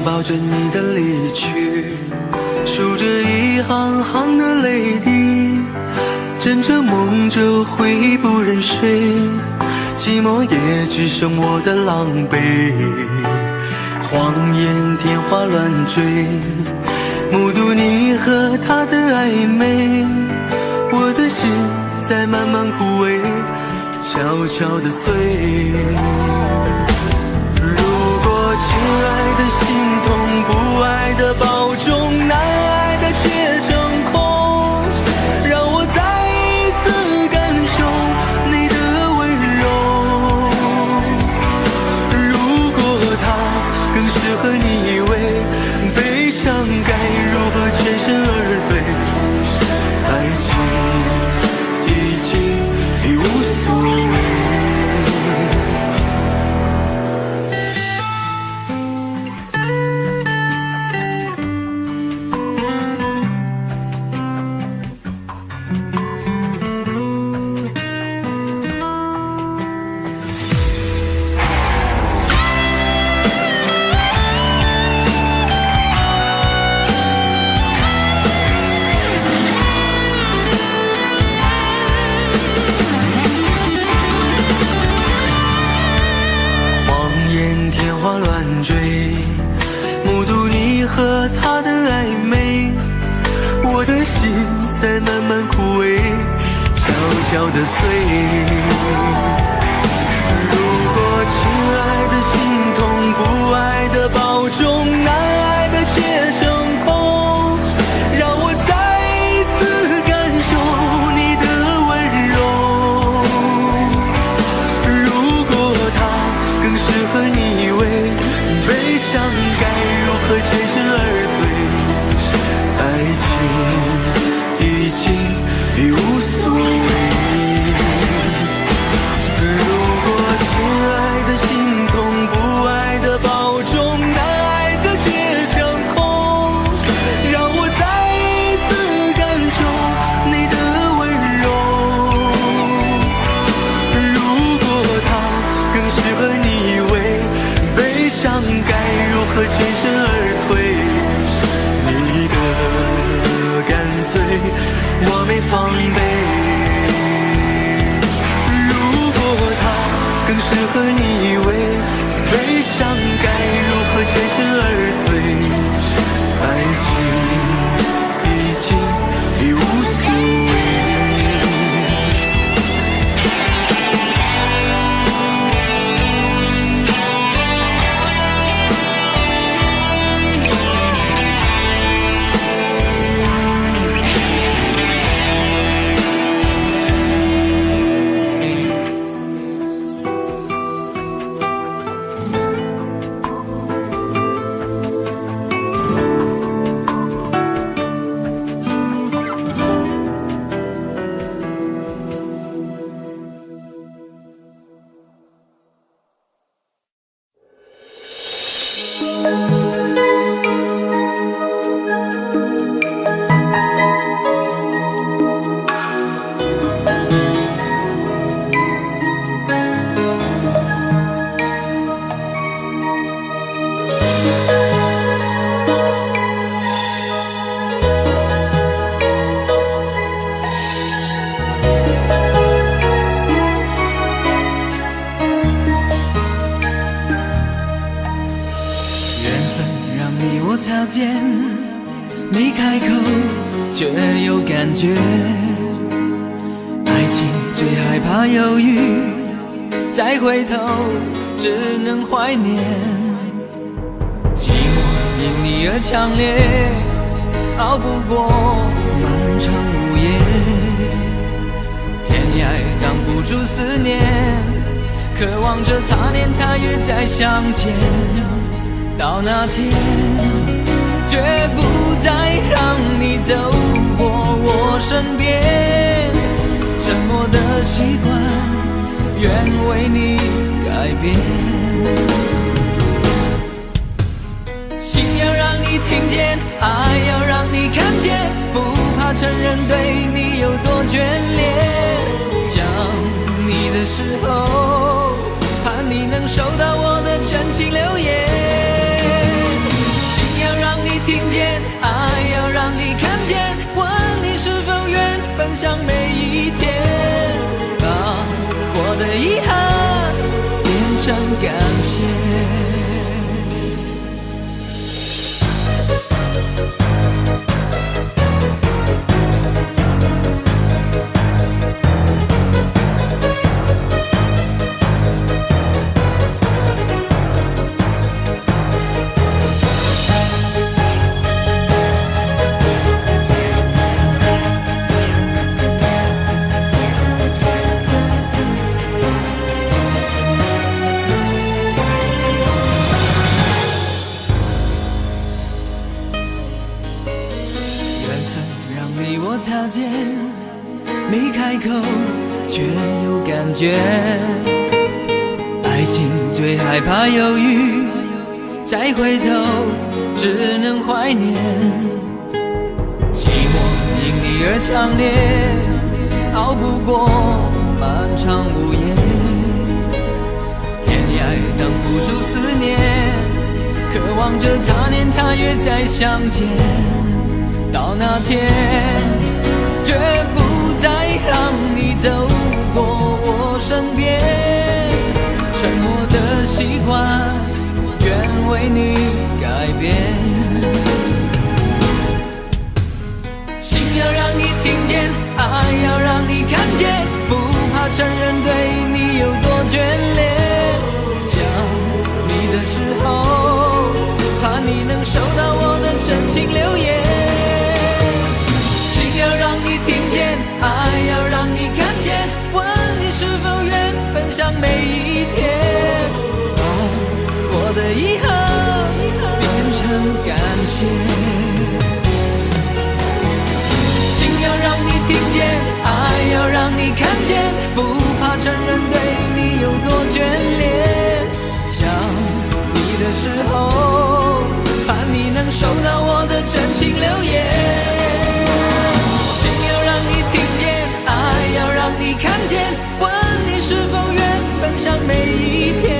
抱着你的离去，数着一行行的泪滴，枕着梦着会不忍睡，寂寞也只剩我的狼狈。谎言天花乱坠，目睹你和他的暧昧，我的心在慢慢枯萎，悄悄地碎。亲爱的心痛，不爱的保重，难爱的却成空，让我再一次感受你的温柔。如果他更适合你以为，悲伤该如何全身而退？爱情已经已无所谓。适合你依偎，悲伤该如何全身而退？你的干脆我没防备，如果它更适合你依偎，悲伤该如何全身而退？爱情已经已无所谓。擦肩，没开口却有感觉。爱情最害怕犹豫，再回头只能怀念。寂寞因你而强烈，熬不过漫长午夜。天涯挡不住思念，渴望着他年他月再相见。到那天绝不再让你走过我身边，沉默的习惯愿为你改变。心要让你听见，爱要让你看见，不怕承认对你有多眷恋。想你的时候，盼你能收到我的真情留言。听见，爱要让你看见，问你是否愿分享每一天，把我的遗憾变成感谢。擦肩，没开口却有感觉。爱情最害怕犹豫，再回头只能怀念。寂寞因你而强烈，熬不过漫长午夜。天涯挡不住思念，渴望着他年他月再相见。到那天绝不再让你走过我身边，沉默的习惯愿为你改变。心要让你听见，爱要让你看见，不怕承认对你有多眷恋。想你的时候，怕你能收到我的真情留言。要让你听见，爱要让你看见，问你是否愿分享每一天，把我的遗憾变成感谢。心要让你听见，爱要让你看见，不怕承认对你有多眷恋。想你的时候，盼你能收到我的真情留言。你看见，问你是否愿分享每一天。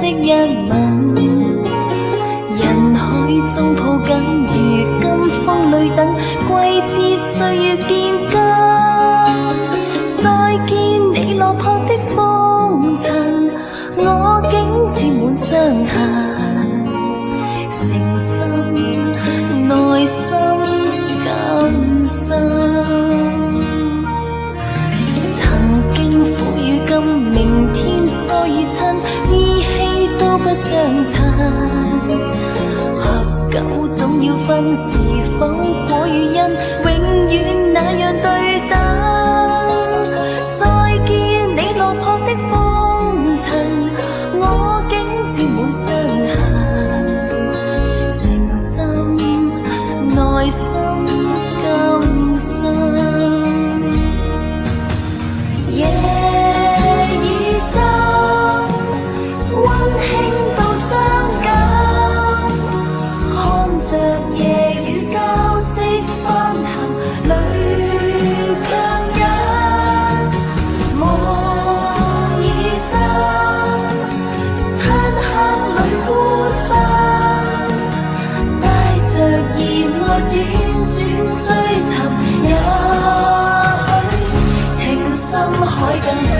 惜一吻，人海中抱紧，如今风里等，季节岁月变更。再见你落魄的风尘，我竟沾满伤痕，诚心内心感伤。曾经苦与甘，明天疏与亲，依稀都不相衬。合久总要分，是否果与因，永远那样对等。再见你落魄的风尘，我竟沾满伤痕，诚心内心感伤。夜已深，温馨到伤感，看着夜雨交织翻行，泪强忍。梦已深，漆黑里孤身，带着热爱辗转追寻，也许情深海更深。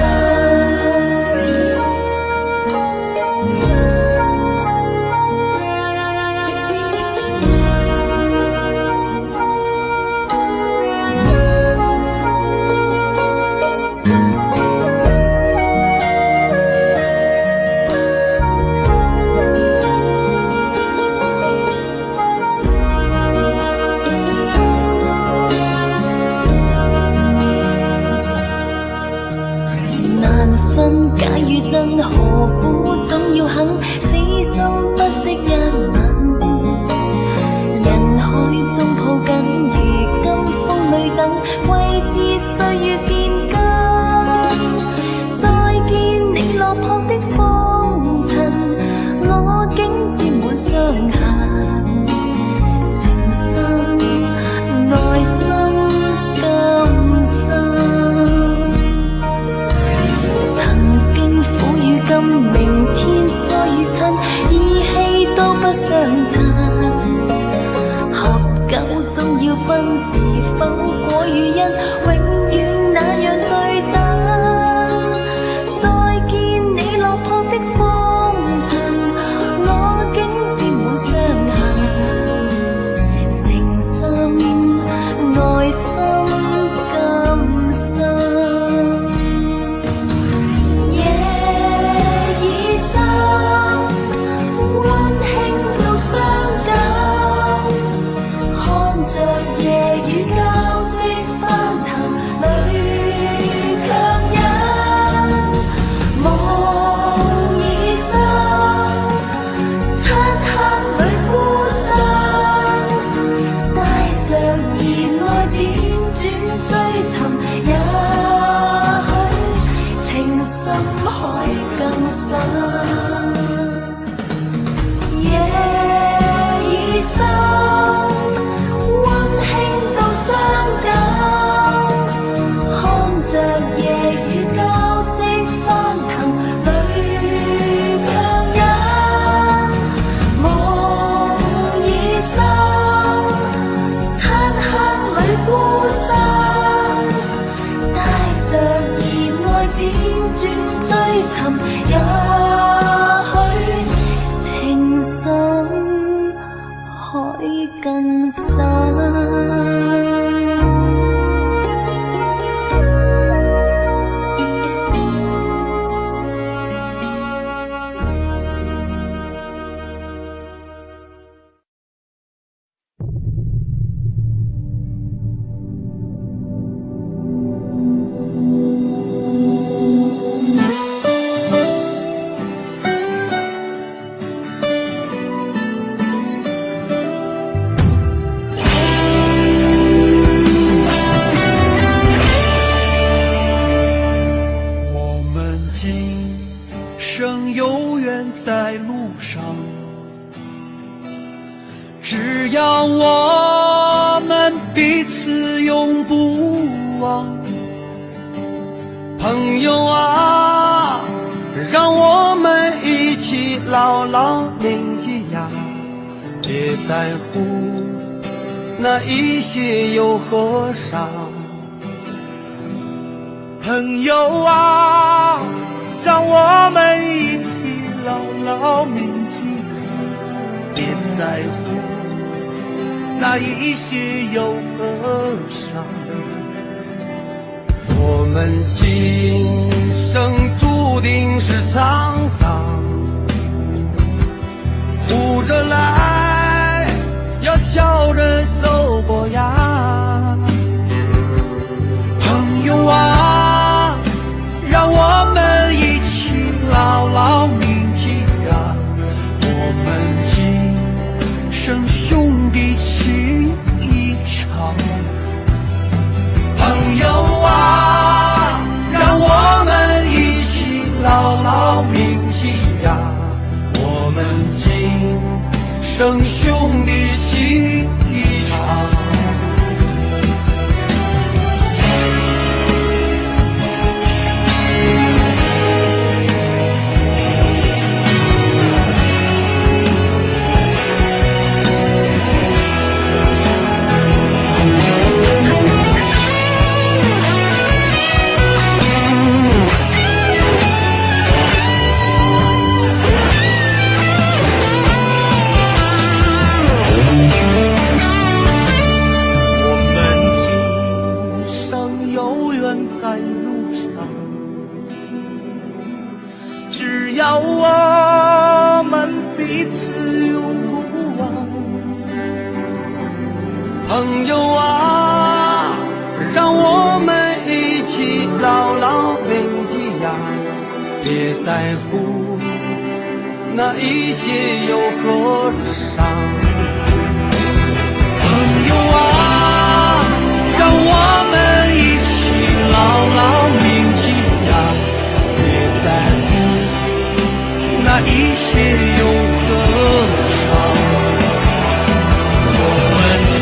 难分假与真，何苦总要肯死心不息一吻？人海中抱紧，如今风里等，季节岁月变更。再见你落魄的风尘，我竟沾满伤痕，诚心内心感伤。曾經苦與甘，明天疏與親，依稀都不相襯。合久總要分，是否果與因，永遠那樣對等。再見你落魄的風塵，我竟沾滿傷痕，誠心內心感傷。夜已深，温馨到傷感，看着夜雨交織翻騰，淚強忍。夢已深，漆黑裏孤身，帶着熱愛輾轉追尋，也許情深海更深。夜已深，温馨到傷感，看着夜雨交織翻騰，淚強忍。夢已深，漆黑裏孤身，帶着熱愛輾轉追尋，也許情深海更深。我们今生有缘在路上，只要我们彼此永不忘。朋友啊，让我们一起起牢牢铭记呀，别在乎那一些又何伤。朋友啊，让我们一起牢牢铭记，别在乎那一些又何伤。我们今生注定是沧桑，哭着来，要笑着走过呀。朋友啊，让我们一起牢牢铭记呀，我们今生兄弟情一场。朋友啊，让我们一起牢牢铭记呀，我们今生兄弟情一场。在路上，只要我们彼此永不忘。朋友啊，让我们一起牢牢铭记呀，别在乎那一些又何伤。朋友啊，让我们一起牢牢铭记呀，别在乎那一些又何伤。我们今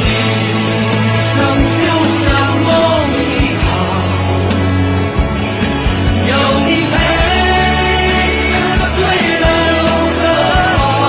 生就像梦一场，有你陪，随了路和望。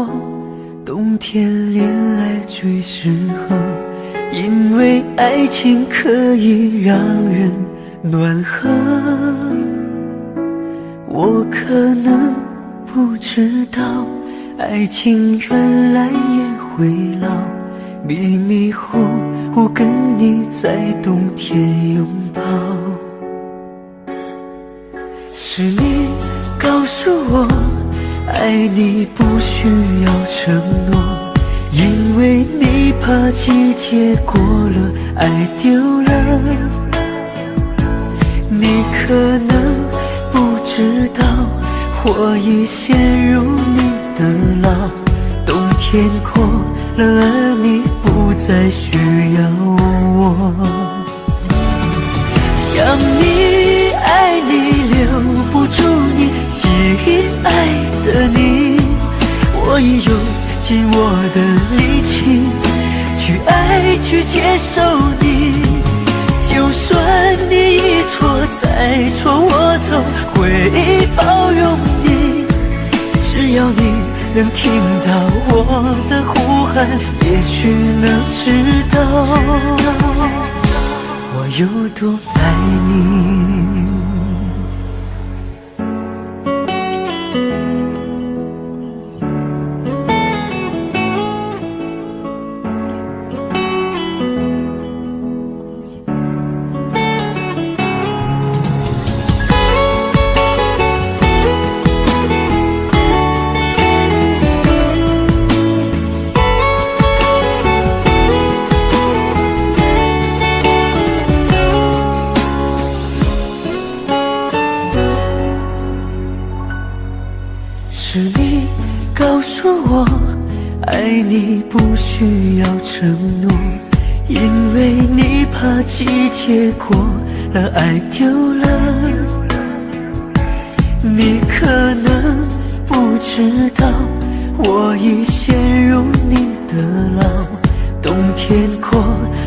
说冬天恋爱最适合，因为爱情可以让人暖和。我可能不知道，爱情原来也会老，迷迷糊糊跟你在冬天拥抱。是你告诉我，爱你不需要承诺，因为你怕季节过了，爱丢了。你可能不知道，我已陷入你的牢，冬天过了，而你不再需要我。想你爱你留不住你，吸引爱的你，我已用尽我的力气去爱去接受你。就算你一错再错，我都会包容你。只要你能听到我的呼喊，也许能知道我有多爱你。是你告诉我，爱你不需要承诺，因为你怕季节过了，爱丢了。你可能不知道，我已陷入你的牢，冬天过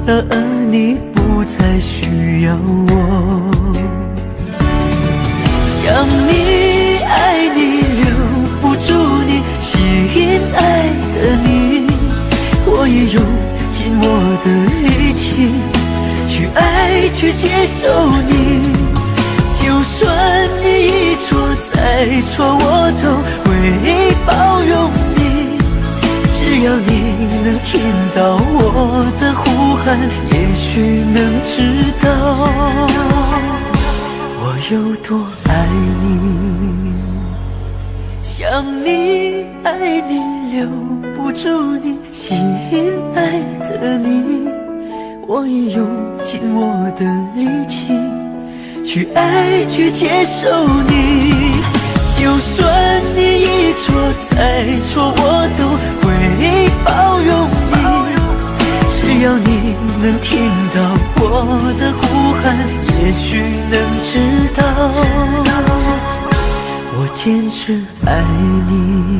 了，而你不再需要我。想你爱你留不住你，吸引爱的你，我也用尽我的力气去爱去接受你。就算你一错再错，我都会包容你。只要你能听到我的呼喊，也许能知道我有多爱你。想你爱你留不住你，吸引爱的你，我已用尽我的力气去爱去接受你。就算你一错再错，我都会包容你。只要你能听到我的呼喊，也许能知道我坚持爱你。